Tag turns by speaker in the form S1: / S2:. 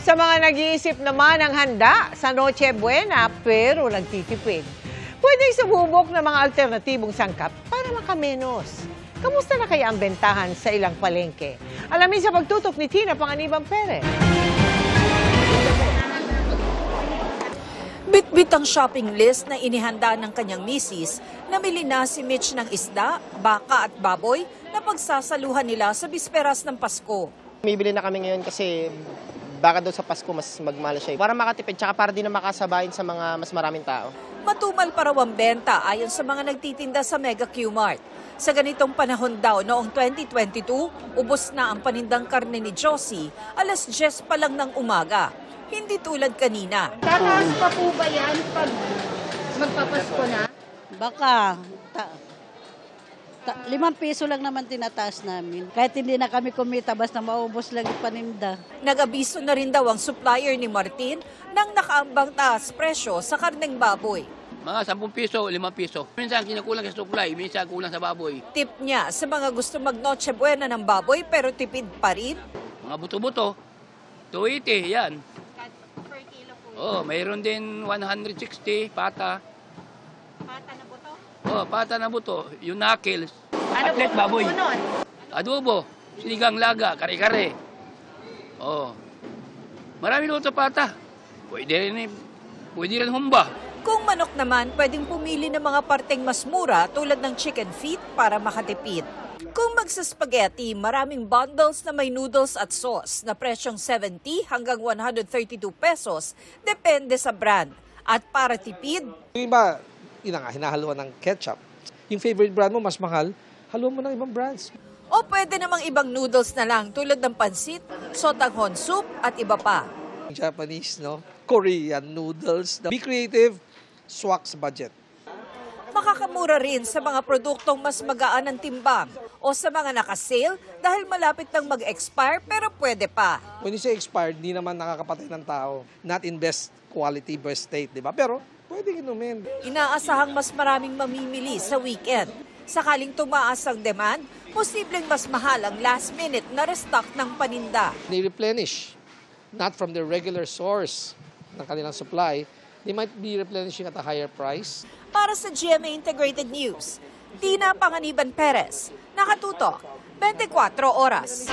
S1: Sa mga nag-iisip naman ng handa sa Noche Buena pero nagtitipid, pwedeng sumubok ng mga alternatibong sangkap para makamenos. Kamusta na kaya ang bentahan sa ilang palengke? Alamin sa pagtutok ni Tina Panganiban Perez.
S2: Bitbit ang shopping list na inihanda ng kanyang misis, namili na si Mitch ng isda, baka at baboy na pagsasaluhan nila sa bisperas ng Pasko.
S3: Bumibili na kami ngayon kasi baka daw sa Pasko mas magmahal siya. Para makatipid, tsaka para din na makasabayin sa mga mas maraming tao.
S2: Matumal pa raw ang benta ayon sa mga nagtitinda sa Mega Q-Mart. Sa ganitong panahon daw noong 2022, ubos na ang panindang karne ni Josie, alas 10 pa lang ng umaga. Hindi tulad kanina.
S4: Tataas pa po ba yan pag magpapasko na?
S5: Baka. 5 piso lang naman tinataas namin. Kahit hindi na kami kumita, basta maubos lang yung paninda.
S2: Nag-abiso na rin daw ang supplier ni Martin ng nakaambang taas presyo sa karneng baboy.
S6: Mga 10 piso, 5 piso. Minsan kinukulang sa supply, minsan kulang sa baboy.
S2: Tip niya sa mga gusto mag-Noche Buena ng baboy pero tipid pa rin.
S6: Mga buto-buto, 280, yan.
S4: Per kilo po.
S6: Oh, mayroon din 160, pata.
S4: Pata na buto?
S6: Oh, pata na buto, yung knuckles.
S4: Ano
S6: Atlet
S4: po
S6: baboy.
S4: nun?
S6: Adobo, sinigang laga, kare-kare. Oh. Marami luto pata. Pwede rin humba.
S2: Kung manok naman, pwedeng pumili ng mga parteng mas mura tulad ng chicken feet para makatipid. Kung magsa-spaghetti, maraming bundles na may noodles at sauce na presyong 70 hanggang 132 pesos, depende sa brand. At para tipid,
S7: yung iba, hinahaluan ng ketchup. Yung favorite brand mo mas mahal, haluan mo ng ibang brands.
S2: o pwede namang ibang noodles na lang tulad ng pansit, sotanghon soup at iba pa.
S7: Japanese, no? Korean noodles. Be creative, swak sa budget.
S2: Makakamura rin sa mga produktong mas magaan ang timbang o sa mga nakasale dahil malapit nang mag-expire pero pwede pa.
S7: When you say expired, di naman nakakapatay ng tao. Not in best quality, best state, di ba? Pero pwede inumin.
S2: Inaasahang mas maraming mamimili sa weekend. Sakaling tumaas ang demand, posibleng mas mahal ang last-minute na restock ng paninda.
S7: Ni-replenish, not from the regular source ng kanilang supply, they might be replenishing at a higher price.
S2: Para sa GMA Integrated News, Tina Panganiban Perez, nakatutok, 24 oras.